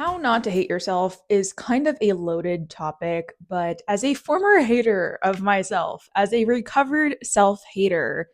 How not to hate yourself is kind of a loaded topic, but as a former hater of myself, as a recovered self hater,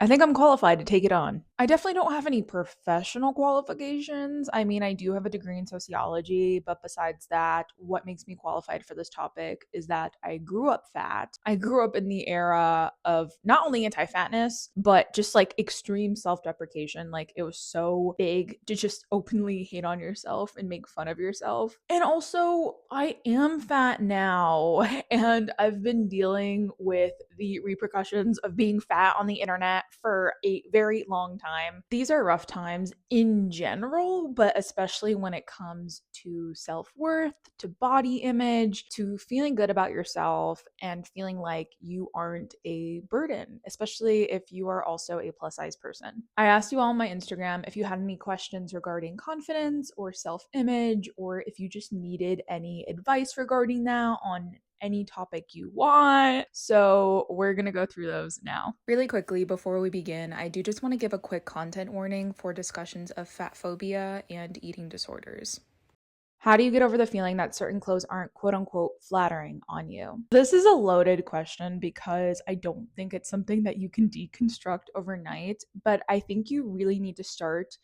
I think I'm qualified to take it on. I definitely don't have any professional qualifications. I mean, I do have a degree in sociology, but besides that, what makes me qualified for this topic is that I grew up fat. I grew up in the era of not only anti fatness, but just like extreme self deprecation. Like, it was so big to just openly hate on yourself and make fun of yourself. And also, I am fat now, and I've been dealing with the repercussions of being fat on the internet for a very long time. These are rough times in general, but especially when it comes to self worth, to body image, to feeling good about yourself, and feeling like you aren't a burden, especially if you are also a plus size person. I asked you all on my Instagram if you had any questions regarding confidence or self image, or if you just needed any advice regarding that on any topic you want. So we're gonna go through those now. Really quickly, before we begin, I do just want to give a quick content warning for discussions of fat phobia and eating disorders. How do you get over the feeling that certain clothes aren't quote unquote flattering on you? This is a loaded question because I don't think it's something that you can deconstruct overnight, but I think you really need to start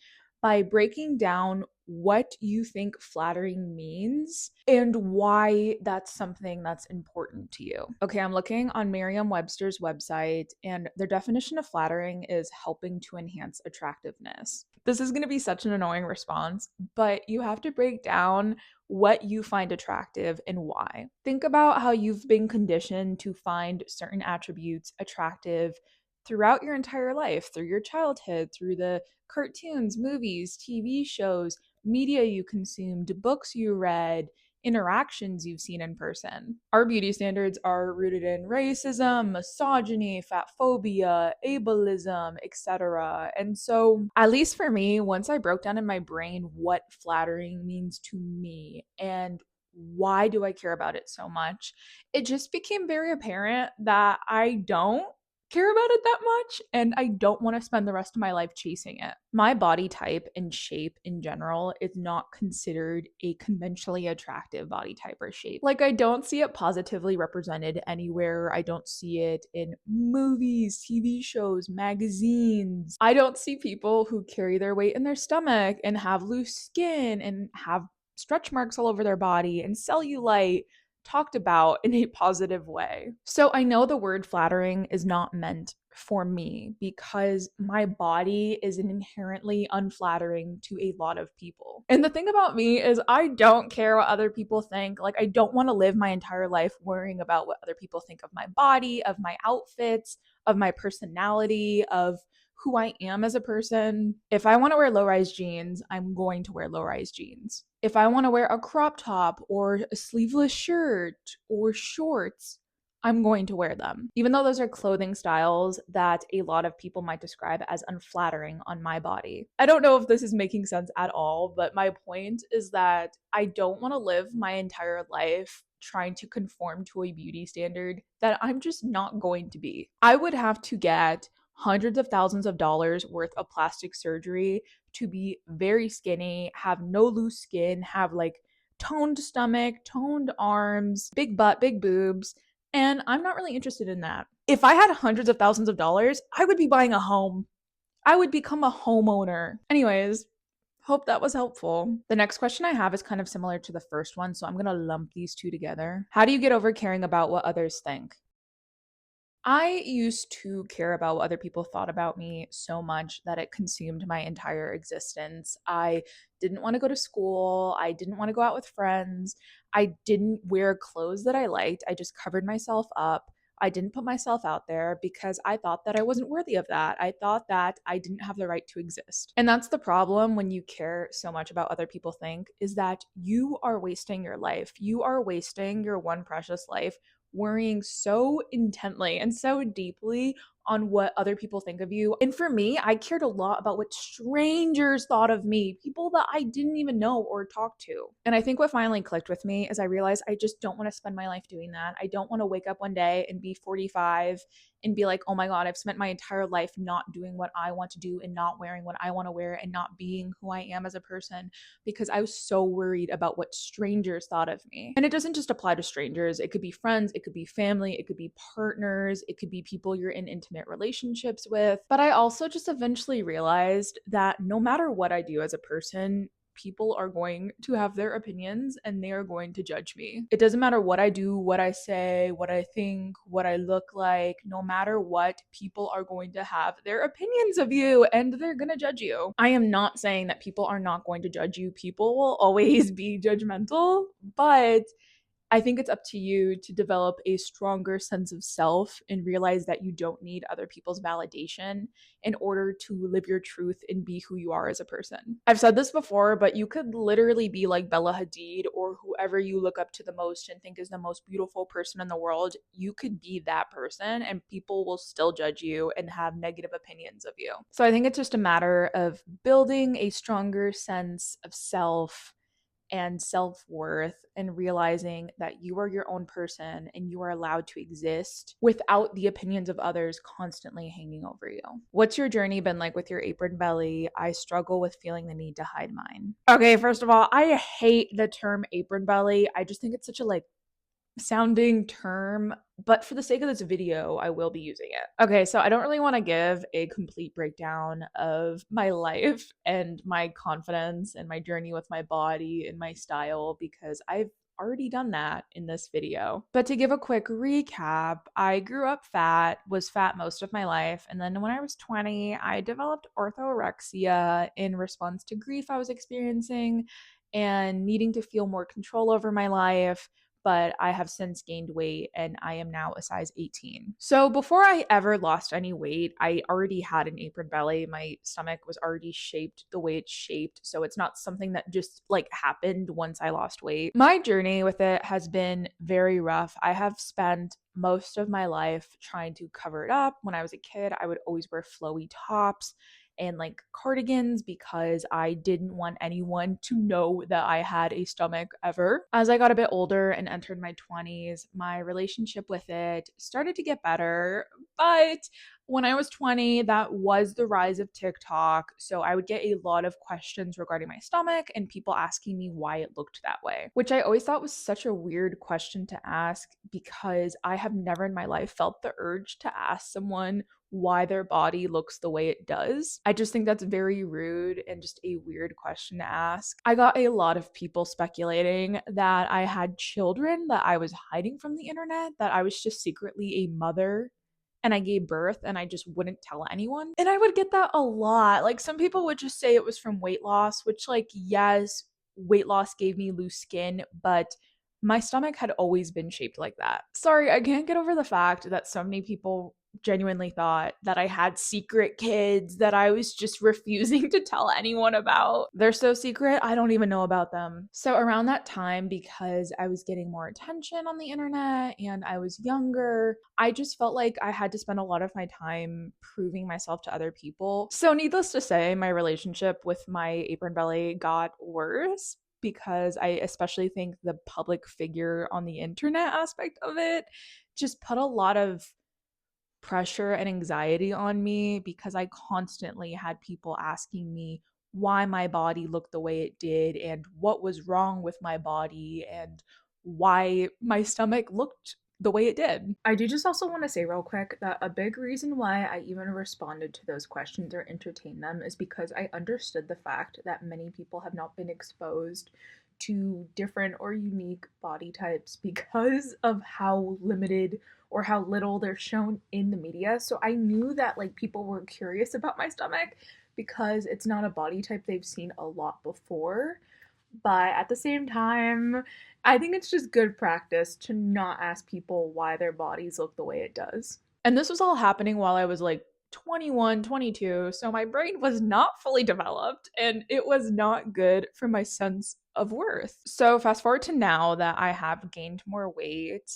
by breaking down what you think flattering means and why that's something that's important to you. Okay, I'm looking on Merriam-Webster's website, and their definition of flattering is helping to enhance attractiveness. This is going to be such an annoying response, but you have to break down what you find attractive and why. Think about how you've been conditioned to find certain attributes attractive throughout your entire life, through your childhood, through the cartoons, movies, TV shows, media you consumed, books you read, interactions you've seen in person. Our beauty standards are rooted in racism, misogyny, fat phobia, ableism, etc. And so, at least for me, once I broke down in my brain what flattering means to me and why do I care about it so much, it just became very apparent that I don't care about it that much and I don't want to spend the rest of my life chasing it. My body type and shape in general is not considered a conventionally attractive body type or shape. Like, I don't see it positively represented anywhere. I don't see it in movies, TV shows, magazines. I don't see people who carry their weight in their stomach and have loose skin and have stretch marks all over their body and cellulite talked about in a positive way. So I know the word flattering is not meant for me because my body is inherently unflattering to a lot of people. And the thing about me is I don't care what other people think. Like, I don't want to live my entire life worrying about what other people think of my body, of my outfits, of my personality, of who I am as a person. If I want to wear low rise jeans, I'm going to wear low rise jeans. If I want to wear a crop top or a sleeveless shirt or shorts, I'm going to wear them. Even though those are clothing styles that a lot of people might describe as unflattering on my body. I don't know if this is making sense at all, but my point is that I don't want to live my entire life trying to conform to a beauty standard that I'm just not going to be. I would have to get hundreds of thousands of dollars worth of plastic surgery to be very skinny, have no loose skin, have like toned stomach, toned arms, big butt, big boobs. And I'm not really interested in that. If I had hundreds of thousands of dollars, I would be buying a home. I would become a homeowner. Anyways, hope that was helpful. The next question I have is kind of similar to the first one, so I'm going to lump these two together. How do you get over caring about what others think? I used to care about what other people thought about me so much that it consumed my entire existence. I didn't want to go to school. I didn't want to go out with friends. I didn't wear clothes that I liked. I just covered myself up. I didn't put myself out there because I thought that I wasn't worthy of that. I thought that I didn't have the right to exist. And that's the problem when you care so much about other people think, is that you are wasting your life. You are wasting your one precious life worrying so intently and so deeply on what other people think of you. And for me, I cared a lot about what strangers thought of me, people that I didn't even know or talk to. And I think what finally clicked with me is I realized I just don't want to spend my life doing that. I don't want to wake up one day and be 45 and be like, oh my God, I've spent my entire life not doing what I want to do and not wearing what I want to wear and not being who I am as a person because I was so worried about what strangers thought of me. And it doesn't just apply to strangers, it could be friends, it could be family, it could be partners, it could be people you're in intimate relationships with. But I also just eventually realized that no matter what I do as a person, people are going to have their opinions and they are going to judge me. It doesn't matter what I do, what I say, what I think, what I look like. No matter what, people are going to have their opinions of you and they're going to judge you. I am not saying that people are not going to judge you. People will always be judgmental, but I think it's up to you to develop a stronger sense of self and realize that you don't need other people's validation in order to live your truth and be who you are as a person. I've said this before, but you could literally be like Bella Hadid or whoever you look up to the most and think is the most beautiful person in the world. You could be that person and people will still judge you and have negative opinions of you. So I think it's just a matter of building a stronger sense of self and self worth and realizing that you are your own person and you are allowed to exist without the opinions of others constantly hanging over you. What's your journey been like with your apron belly? I struggle with feeling the need to hide mine. Okay, first of all, I hate the term apron belly. I just think it's such a like sounding term, but for the sake of this video, I will be using it. Okay, so I don't really want to give a complete breakdown of my life and my confidence and my journey with my body and my style because I've already done that in this video. But to give a quick recap, I grew up fat, was fat most of my life, and then when I was 20, I developed orthorexia in response to grief I was experiencing and needing to feel more control over my life, but I have since gained weight and I am now a size 18. So before I ever lost any weight, I already had an apron belly. My stomach was already shaped the way it's shaped. So it's not something that just like happened once I lost weight. My journey with it has been very rough. I have spent most of my life trying to cover it up. When I was a kid, I would always wear flowy tops and like cardigans because I didn't want anyone to know that I had a stomach ever. As I got a bit older and entered my 20s, my relationship with it started to get better, but when I was 20, that was the rise of TikTok. So I would get a lot of questions regarding my stomach and people asking me why it looked that way, which I always thought was such a weird question to ask because I have never in my life felt the urge to ask someone why their body looks the way it does. I just think that's very rude and just a weird question to ask. I got a lot of people speculating that I had children that I was hiding from the internet, that I was just secretly a mother and I gave birth and I just wouldn't tell anyone. And I would get that a lot. Like some people would just say it was from weight loss, which like yes, weight loss gave me loose skin, but my stomach had always been shaped like that. Sorry, I can't get over the fact that so many people genuinely thought that I had secret kids that I was just refusing to tell anyone about. They're so secret, I don't even know about them. So around that time, because I was getting more attention on the internet and I was younger, I just felt like I had to spend a lot of my time proving myself to other people. So needless to say, my relationship with my apron belly got worse because I especially think the public figure on the internet aspect of it just put a lot of pressure and anxiety on me because I constantly had people asking me why my body looked the way it did and what was wrong with my body and why my stomach looked the way it did. I do just also want to say real quick that a big reason why I even responded to those questions or entertained them is because I understood the fact that many people have not been exposed to different or unique body types because of how limited or how little they're shown in the media. So I knew that like people were curious about my stomach because it's not a body type they've seen a lot before. But at the same time, I think it's just good practice to not ask people why their bodies look the way it does. And this was all happening while I was like 21, 22, so my brain was not fully developed and it was not good for my sense of worth. So fast forward to now that I have gained more weight,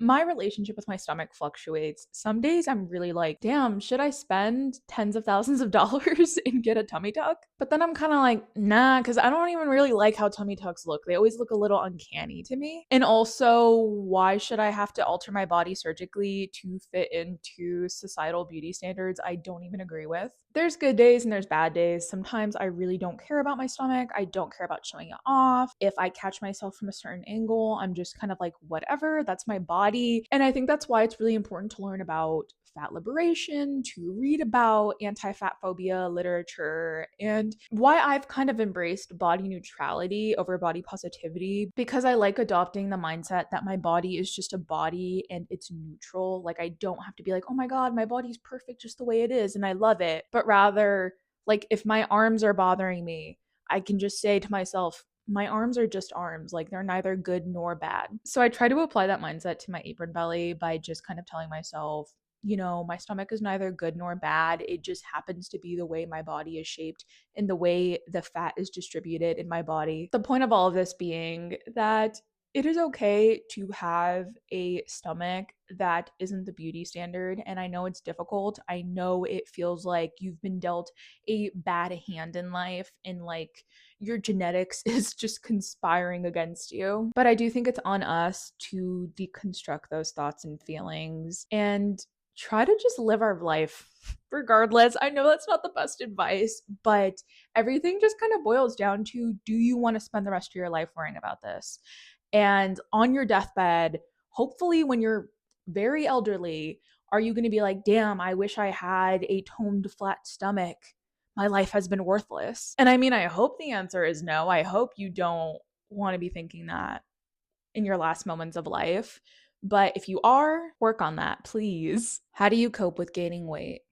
My relationship with my stomach fluctuates. Some days I'm really like, damn, should I spend tens of thousands of dollars and get a tummy tuck? But then I'm kind of like, nah, because I don't even really like how tummy tucks look. They always look a little uncanny to me. And also, why should I have to alter my body surgically to fit into societal beauty standards I don't even agree with? There's good days and there's bad days. Sometimes I really don't care about my stomach. I don't care about showing it off. If I catch myself from a certain angle, I'm just kind of like, whatever, that's my body. And I think that's why it's really important to learn about fat liberation, to read about anti fat phobia literature, and why I've kind of embraced body neutrality over body positivity because I like adopting the mindset that my body is just a body and it's neutral. Like, I don't have to be like, oh my God, my body's perfect just the way it is and I love it. But rather, like, if my arms are bothering me, I can just say to myself, my arms are just arms. Like, they're neither good nor bad. So I try to apply that mindset to my apron belly by just kind of telling myself, my stomach is neither good nor bad. It just happens to be the way my body is shaped and the way the fat is distributed in my body. The point of all of this being that it is okay to have a stomach that isn't the beauty standard. And I know it's difficult. I know it feels like you've been dealt a bad hand in life and like your genetics is just conspiring against you. But I do think it's on us to deconstruct those thoughts and feelings and try to just live our life regardless. I know that's not the best advice, but everything just kind of boils down to, do you want to spend the rest of your life worrying about this? And on your deathbed, hopefully when you're very elderly, are you going to be like, damn, I wish I had a toned flat stomach? My life has been worthless. And I mean, I hope the answer is no. I hope you don't want to be thinking that in your last moments of life. But if you are, work on that, please. How do you cope with gaining weight?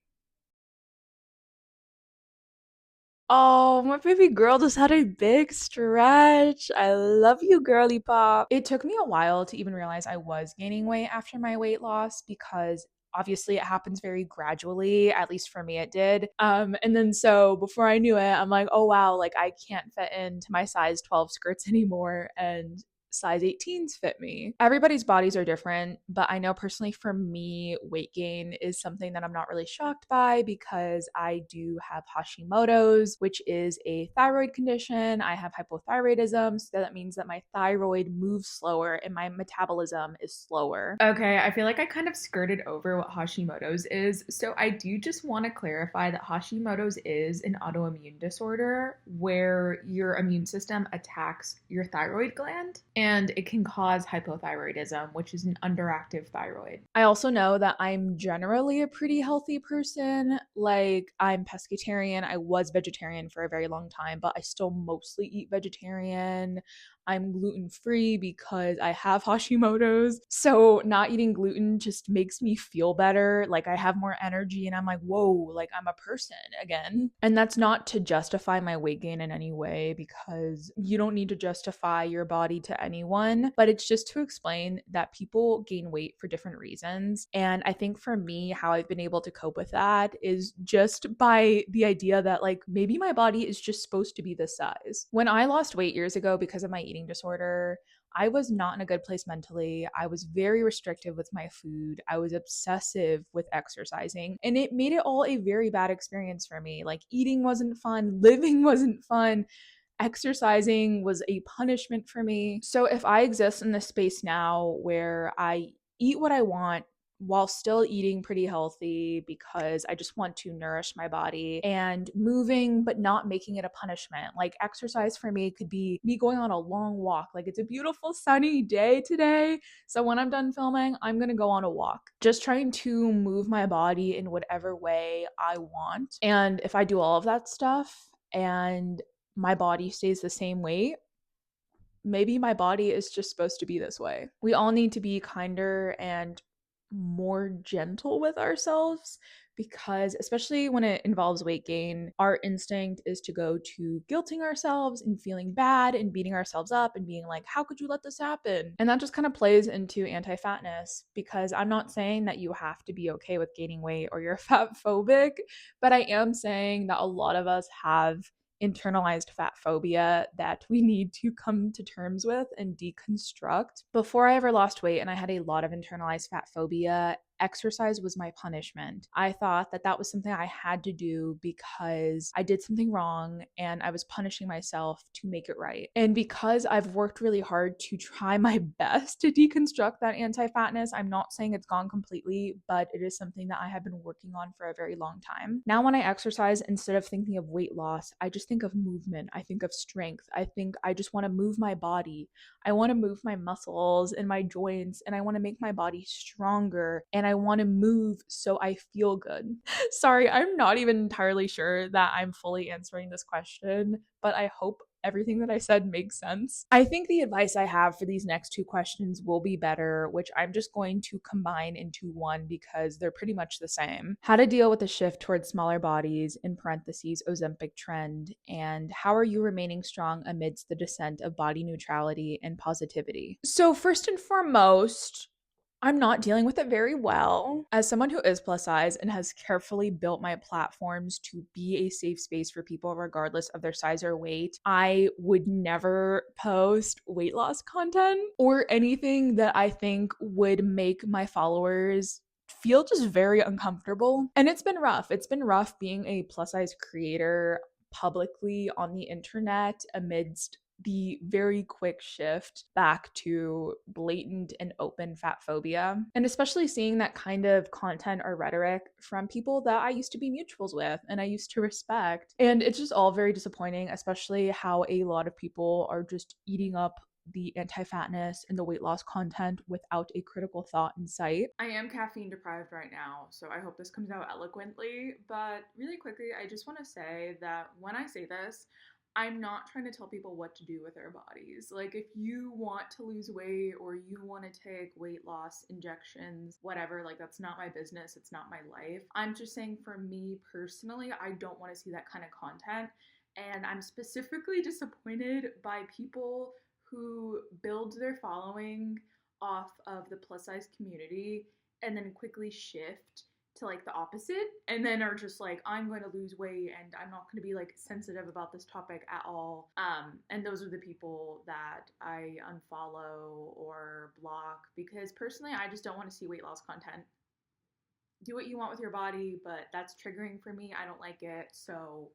Oh, my baby girl just had a big stretch. I love you, girly pop. It took me a while to even realize I was gaining weight after my weight loss because obviously it happens very gradually, at least for me it did. And then so before I knew it, I'm like, oh wow, like I can't fit into my size 12 skirts anymore and size 18s fit me. Everybody's bodies are different, but I know personally for me, weight gain is something that I'm not really shocked by because I do have Hashimoto's, which is a thyroid condition. I have hypothyroidism, so that means that my thyroid moves slower and my metabolism is slower. Okay, I feel like I kind of skirted over what Hashimoto's is. So I do just want to clarify that Hashimoto's is an autoimmune disorder where your immune system attacks your thyroid gland and it can cause hypothyroidism, which is an underactive thyroid. I also know that I'm generally a pretty healthy person. Like, I'm pescatarian. I was vegetarian for a very long time, but I still mostly eat vegetarian. I'm gluten free because I have Hashimoto's. So, not eating gluten just makes me feel better. Like, I have more energy, and I'm like, whoa, like I'm a person again. And that's not to justify my weight gain in any way because you don't need to justify your body to anyone, but it's just to explain that people gain weight for different reasons. And I think for me, how I've been able to cope with that is just by the idea that, like, maybe my body is just supposed to be this size. When I lost weight years ago because of my eating disorder, I was not in a good place mentally. I was very restrictive with my food. I was obsessive with exercising, and it made it all a very bad experience for me. Like, eating wasn't fun, living wasn't fun, exercising was a punishment for me. So if I exist in this space now where I eat what I want while still eating pretty healthy because I just want to nourish my body and moving, but not making it a punishment. Like, exercise for me could be me going on a long walk. Like, it's a beautiful sunny day today. So when I'm done filming, I'm going to go on a walk. Just trying to move my body in whatever way I want. And if I do all of that stuff and my body stays the same weight, maybe my body is just supposed to be this way. We all need to be kinder and more gentle with ourselves because, especially when it involves weight gain, our instinct is to go to guilting ourselves and feeling bad and beating ourselves up and being like, how could you let this happen? And that just kind of plays into anti-fatness because I'm not saying that you have to be okay with gaining weight or you're fat phobic, but I am saying that a lot of us have internalized fat phobia that we need to come to terms with and deconstruct. Before I ever lost weight and I had a lot of internalized fat phobia, exercise was my punishment. I thought that that was something I had to do because I did something wrong and I was punishing myself to make it right. And because I've worked really hard to try my best to deconstruct that anti fatness, I'm not saying it's gone completely, but it is something that I have been working on for a very long time. Now, when I exercise, instead of thinking of weight loss, I just think of movement. I think of strength. I think I just want to move my body. I want to move my muscles and my joints, and I want to make my body stronger, and I want to move so I feel good. Sorry, I'm not even entirely sure that I'm fully answering this question, but I hope everything that I said makes sense. I think the advice I have for these next two questions will be better, which I'm just going to combine into one because they're pretty much the same. How to deal with the shift towards smaller bodies, in parentheses, Ozempic trend, and how are you remaining strong amidst the descent of body neutrality and positivity? So, first and foremost, I'm not dealing with it very well. As someone who is plus size and has carefully built my platforms to be a safe space for people regardless of their size or weight, I would never post weight loss content or anything that I think would make my followers feel just very uncomfortable. And it's been rough. It's been rough being a plus size creator publicly on the internet amidst the very quick shift back to blatant and open fat phobia. And especially seeing that kind of content or rhetoric from people that I used to be mutuals with and I used to respect. And it's just all very disappointing, especially how a lot of people are just eating up the anti fatness and the weight loss content without a critical thought in sight. I am caffeine deprived right now, so I hope this comes out eloquently. But really quickly, I just want to say that when I say this, I'm not trying to tell people what to do with their bodies. Like, if you want to lose weight or you want to take weight loss injections, whatever, like, that's not my business. It's not my life. I'm just saying, for me personally, I don't want to see that kind of content. And I'm specifically disappointed by people who build their following off of the plus size community and then quickly shift to like the opposite and then are just like, I'm going to lose weight and I'm not going to be like sensitive about this topic at all. And those are the people that I unfollow or block because personally I just don't want to see weight loss content. Do what you want with your body, but that's triggering for me. I don't like it. So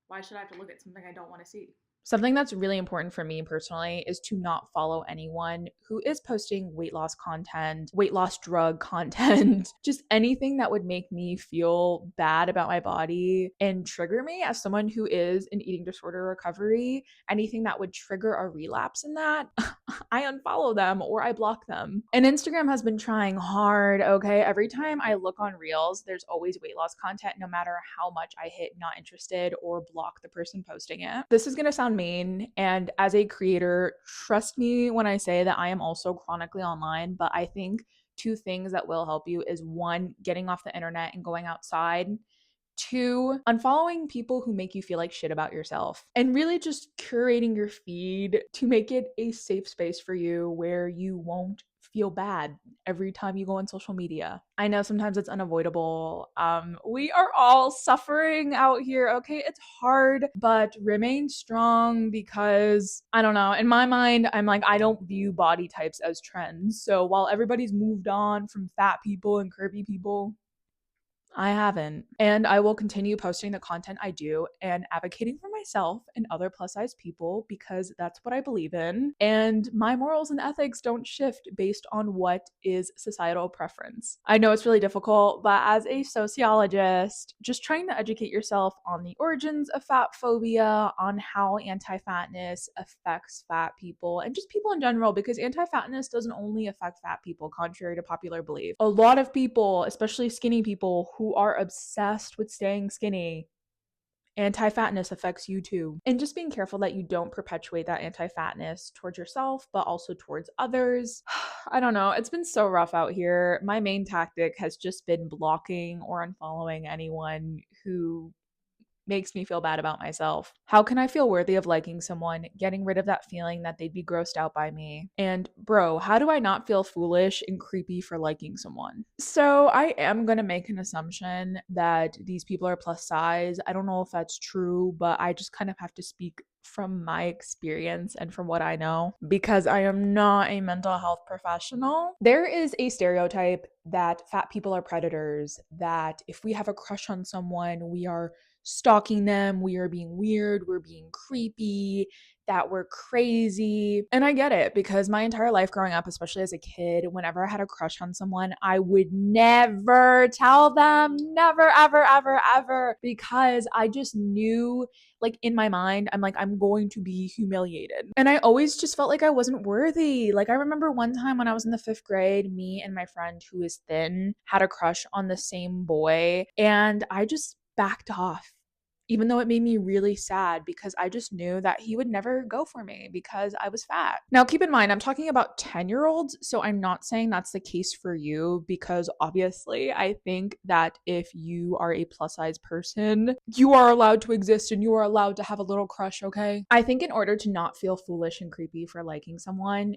why should I have to look at something I don't want to see? Something that's really important for me personally is to not follow anyone who is posting weight loss content, weight loss drug content, just anything that would make me feel bad about my body and trigger me as someone who is in eating disorder recovery. Anything that would trigger a relapse in that, I unfollow them or I block them. And Instagram has been trying hard, okay? Every time I look on Reels, there's always weight loss content, no matter how much I hit not interested or block the person posting it. This is gonna sound mean, and as a creator, trust me when I say that I am also chronically online, but I think two things that will help you is one, getting off the internet and going outside. Two, unfollowing people who make you feel like shit about yourself and really just curating your feed to make it a safe space for you where you won't feel bad every time you go on social media. I know sometimes it's unavoidable. We are all suffering out here, okay? It's hard, but remain strong because I don't know. In my mind, I'm like, I don't view body types as trends. So while everybody's moved on from fat people and curvy people, I haven't. And I will continue posting the content I do and advocating for myself and other plus size people because that's what I believe in. And my morals and ethics don't shift based on what is societal preference. I know it's really difficult, but as a sociologist, just trying to educate yourself on the origins of fat phobia, on how anti fatness affects fat people, and just people in general, because anti fatness doesn't only affect fat people, contrary to popular belief. A lot of people, especially skinny people, who are obsessed with staying skinny, anti-fatness affects you too. And just being careful that you don't perpetuate that anti-fatness towards yourself, but also towards others. I don't know. It's been so rough out here. My main tactic has just been blocking or unfollowing anyone who makes me feel bad about myself. How can I feel worthy of liking someone, getting rid of that feeling that they'd be grossed out by me? And bro, how do I not feel foolish and creepy for liking someone? So I am going to make an assumption that these people are plus size. I don't know if that's true, but I just kind of have to speak from my experience and from what I know because I am not a mental health professional. There is a stereotype that fat people are predators, that if we have a crush on someone, we are stalking them, we are being weird, we're being creepy, that we're crazy. And I get it because my entire life growing up, especially as a kid, whenever I had a crush on someone, I would never tell them, never, ever, ever, ever, because I just knew, like in my mind, I'm like, I'm going to be humiliated. And I always just felt like I wasn't worthy. Like I remember one time when I was in the 5th grade, me and my friend who is thin had a crush on the same boy, and I just backed off, even though it made me really sad because I just knew that he would never go for me because I was fat. Now, keep in mind, I'm talking about 10-year-olds, so I'm not saying that's the case for you because obviously I think that if you are a plus size person, you are allowed to exist and you are allowed to have a little crush, okay? I think in order to not feel foolish and creepy for liking someone,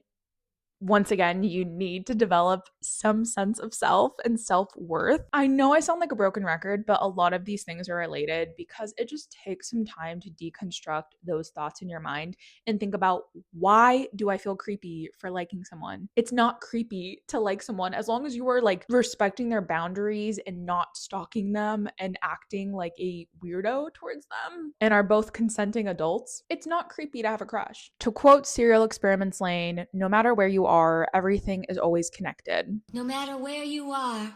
once again, you need to develop some sense of self and self-worth. I know I sound like a broken record, but a lot of these things are related because it just takes some time to deconstruct those thoughts in your mind and think about, why do I feel creepy for liking someone? It's not creepy to like someone as long as you are like respecting their boundaries and not stalking them and acting like a weirdo towards them and are both consenting adults. It's not creepy to have a crush. To quote Serial Experiments Lane, no matter where you are, everything is always connected. No matter where you are,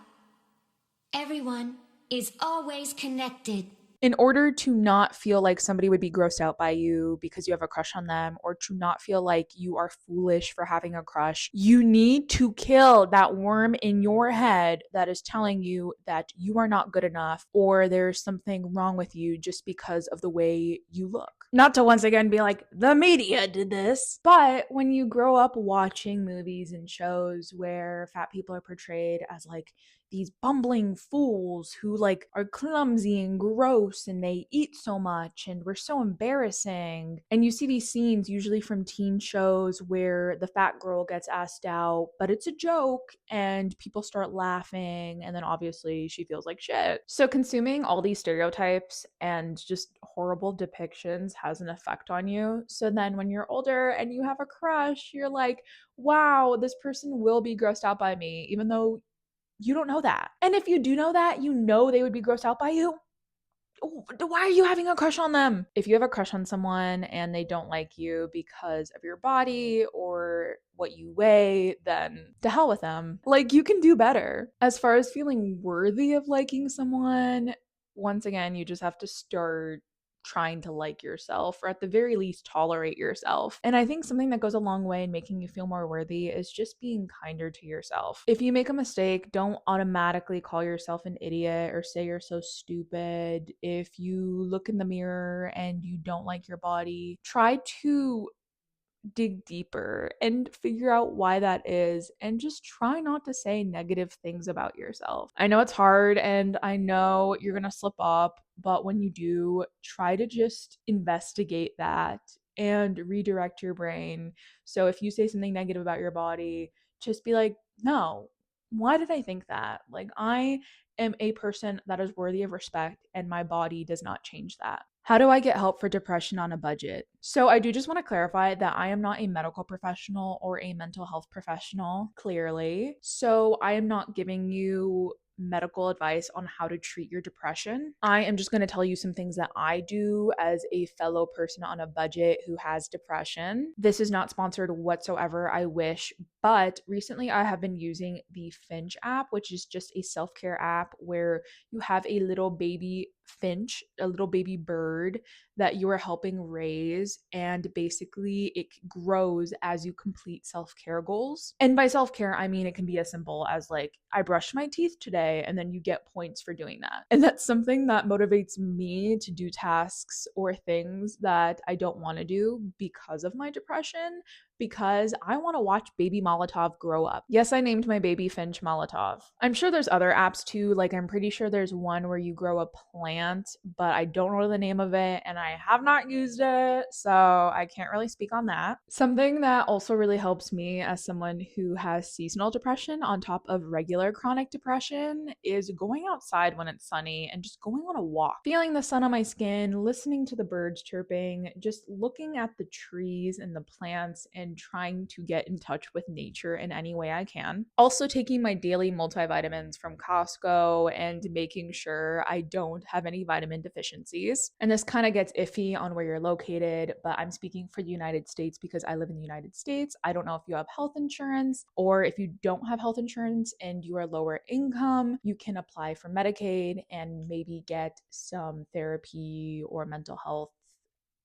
everyone is always connected. In order to not feel like somebody would be grossed out by you because you have a crush on them, or to not feel like you are foolish for having a crush, you need to kill that worm in your head that is telling you that you are not good enough or there's something wrong with you just because of the way you look. Not to once again be like, the media did this, but when you grow up watching movies and shows where fat people are portrayed as like these bumbling fools who like are clumsy and gross and they eat so much and we're so embarrassing. And you see these scenes usually from teen shows where the fat girl gets asked out, but it's a joke and people start laughing and then obviously she feels like shit. So consuming all these stereotypes and just horrible depictions has an effect on you. So then when you're older and you have a crush, you're like, wow, this person will be grossed out by me, even though you don't know that. And if you do know that, you know they would be grossed out by you. Why are you having a crush on them? If you have a crush on someone and they don't like you because of your body or what you weigh, then to hell with them. Like, you can do better. As far as feeling worthy of liking someone, once again, you just have to start trying to like yourself, or at the very least tolerate yourself. And I think something that goes a long way in making you feel more worthy is just being kinder to yourself. If you make a mistake, don't automatically call yourself an idiot or say you're so stupid. If you look in the mirror and you don't like your body, try to dig deeper and figure out why that is, and just try not to say negative things about yourself. I know it's hard and I know you're gonna slip up, but when you do, try to just investigate that and redirect your brain. So if you say something negative about your body, just be like, no, why did I think that? Like, I am a person that is worthy of respect and my body does not change that. How do I get help for depression on a budget? So I do just want to clarify that I am not a medical professional or a mental health professional, clearly. So I am not giving you medical advice on how to treat your depression. I am just going to tell you some things that I do as a fellow person on a budget who has depression. This is not sponsored whatsoever, I wish, but recently I have been using the Finch app, which is just a self-care app where you have a little baby finch, a little baby bird that you are helping raise, and basically it grows as you complete self-care goals. And by self-care, I mean it can be as simple as like, I brushed my teeth today, and then you get points for doing that. And that's something that motivates me to do tasks or things that I don't want to do because of my depression, because I want to watch baby Molotov grow up. Yes, I named my baby Finch Molotov. I'm sure there's other apps too. Like, I'm pretty sure there's one where you grow a plant plant, but I don't know the name of it and I have not used it, so I can't really speak on that. Something that also really helps me as someone who has seasonal depression on top of regular chronic depression is going outside when it's sunny and just going on a walk, feeling the sun on my skin, listening to the birds chirping, just looking at the trees and the plants and trying to get in touch with nature in any way I can. Also, taking my daily multivitamins from Costco and making sure I don't have any vitamin deficiencies. And this kind of gets iffy on where you're located, but I'm speaking for the United States because I live in the United States. I don't know if you have health insurance, or if you don't have health insurance and you are lower income, you can apply for Medicaid and maybe get some therapy or mental health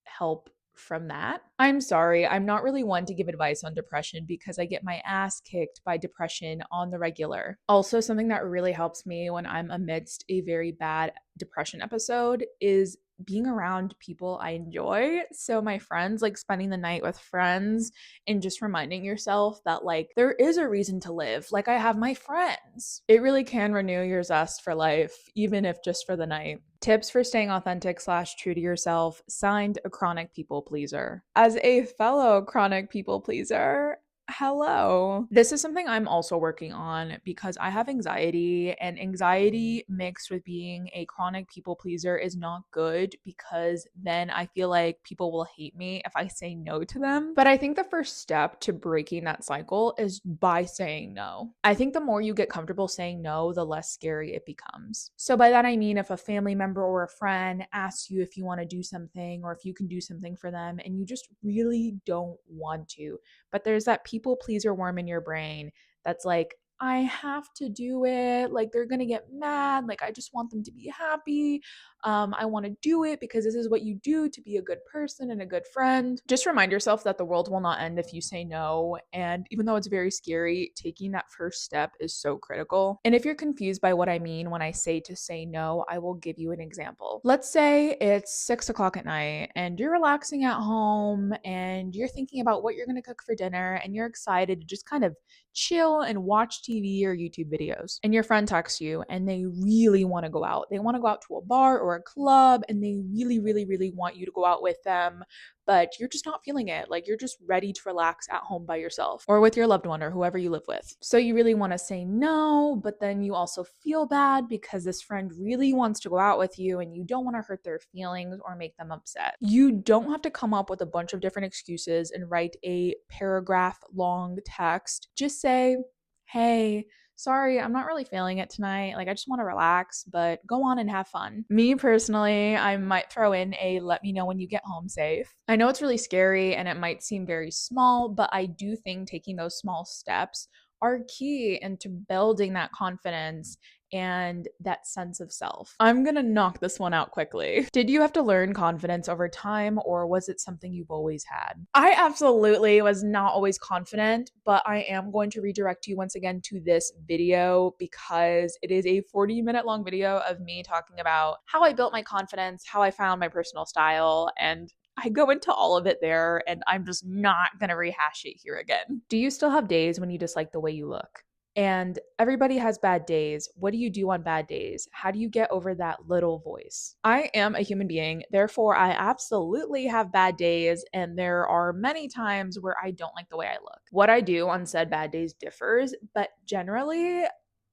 help from that. I'm sorry, I'm not really one to give advice on depression because I get my ass kicked by depression on the regular. Also, something that really helps me when I'm amidst a very bad depression episode is being around people I enjoy. So, my friends, like spending the night with friends and just reminding yourself that, like, there is a reason to live. Like, I have my friends. It really can renew your zest for life, even if just for the night. Tips for staying authentic / true to yourself. Signed, a chronic people pleaser. As a fellow chronic people pleaser, hello. This is something I'm also working on because I have anxiety, and anxiety mixed with being a chronic people pleaser is not good because then I feel like people will hate me if I say no to them. But I think the first step to breaking that cycle is by saying no. I think the more you get comfortable saying no, the less scary it becomes. So by that I mean if a family member or a friend asks you if you want to do something or if you can do something for them and you just really don't want to, but there's that people pleaser worm in your brain that's like, I have to do it. Like, they're going to get mad. Like, I just want them to be happy. I want to do it because this is what you do to be a good person and a good friend. Just remind yourself that the world will not end if you say no. And even though it's very scary, taking that first step is so critical. And if you're confused by what I mean when I say to say no, I will give you an example. Let's say it's 6 o'clock at night and you're relaxing at home and you're thinking about what you're going to cook for dinner and you're excited to just kind of chill and watch TV or YouTube videos. And your friend texts you and they really want to go out. They want to go out to a bar or a club and they really, really, really want you to go out with them, but you're just not feeling it. Like, you're just ready to relax at home by yourself or with your loved one or whoever you live with. So you really want to say no, but then you also feel bad because this friend really wants to go out with you and you don't want to hurt their feelings or make them upset. You don't have to come up with a bunch of different excuses and write a paragraph long text. Just say, hey, sorry, I'm not really feeling it tonight. Like, I just want to relax, but go on and have fun. Me personally, I might throw in a let me know when you get home safe. I know it's really scary and it might seem very small, but I do think taking those small steps are key into building that confidence and that sense of self. I'm gonna knock this one out quickly. Did you have to learn confidence over time, or was it something you've always had? I absolutely was not always confident, but I am going to redirect you once again to this video because it is a 40-minute long video of me talking about how I built my confidence, how I found my personal style, and I go into all of it there, and I'm just not gonna rehash it here again. Do you still have days when you dislike the way you look? And everybody has bad days. What do you do on bad days? How do you get over that little voice? I am a human being, therefore, I absolutely have bad days, and there are many times where I don't like the way I look. What I do on said bad days differs, but generally,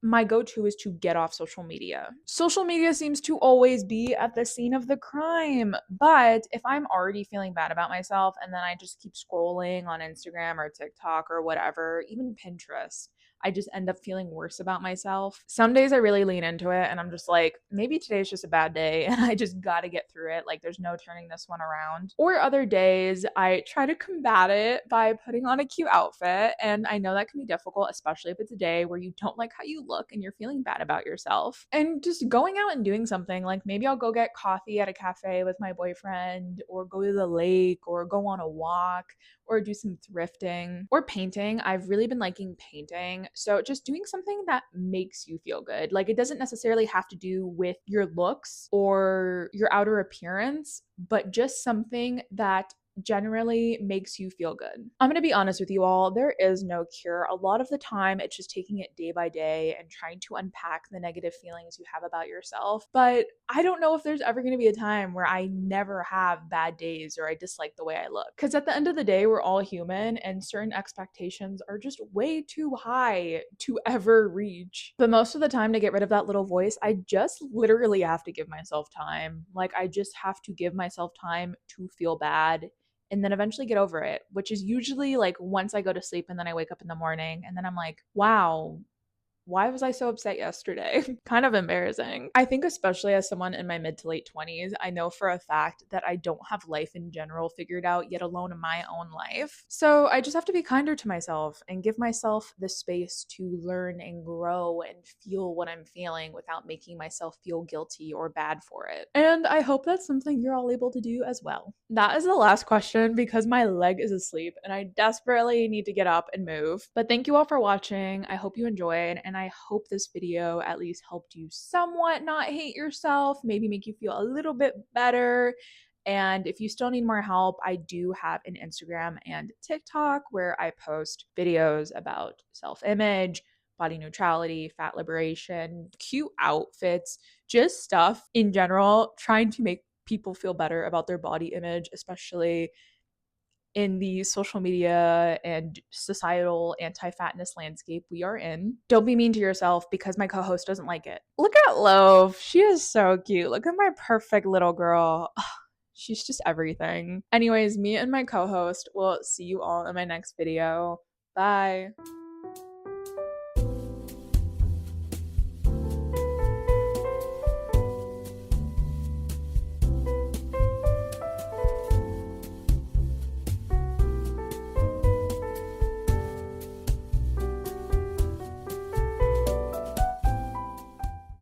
my go-to is to get off social media. Social media seems to always be at the scene of the crime, but if I'm already feeling bad about myself and then I just keep scrolling on Instagram or TikTok or whatever, even Pinterest, I just end up feeling worse about myself. Some days I really lean into it and I'm just like, maybe today's just a bad day and I just gotta get through it. Like, there's no turning this one around. Or other days I try to combat it by putting on a cute outfit. And I know that can be difficult, especially if it's a day where you don't like how you look and you're feeling bad about yourself. And just going out and doing something, like maybe I'll go get coffee at a cafe with my boyfriend, or go to the lake, or go on a walk, or do some thrifting or painting. I've really been liking painting. So just doing something that makes you feel good. Like, it doesn't necessarily have to do with your looks or your outer appearance, but just something that generally makes you feel good. I'm gonna be honest with you all, there is no cure. A lot of the time, it's just taking it day by day and trying to unpack the negative feelings you have about yourself. But I don't know if there's ever gonna be a time where I never have bad days or I dislike the way I look. Because at the end of the day, we're all human and certain expectations are just way too high to ever reach. But most of the time, to get rid of that little voice, I just literally have to give myself time. Like, I just have to give myself time to feel bad and then eventually get over it, which is usually like once I go to sleep and then I wake up in the morning and then I'm like, wow, why was I so upset yesterday? Kind of embarrassing. I think, especially as someone in my mid to late 20s, I know for a fact that I don't have life in general figured out, yet alone in my own life. So I just have to be kinder to myself and give myself the space to learn and grow and feel what I'm feeling without making myself feel guilty or bad for it. And I hope that's something you're all able to do as well. That is the last question because my leg is asleep and I desperately need to get up and move. But thank you all for watching. I hope you enjoyed, and I hope this video at least helped you somewhat not hate yourself, maybe make you feel a little bit better. And if you still need more help, I do have an Instagram and TikTok where I post videos about self image, body neutrality, fat liberation, cute outfits, just stuff in general, trying to make people feel better about their body image, especially in the social media and societal anti-fatness landscape we are in. Don't be mean to yourself because my co-host doesn't like it. Look at Loaf. She is so cute. Look at my perfect little girl. She's just everything. Anyways, me and my co-host will see you all in my next video. Bye.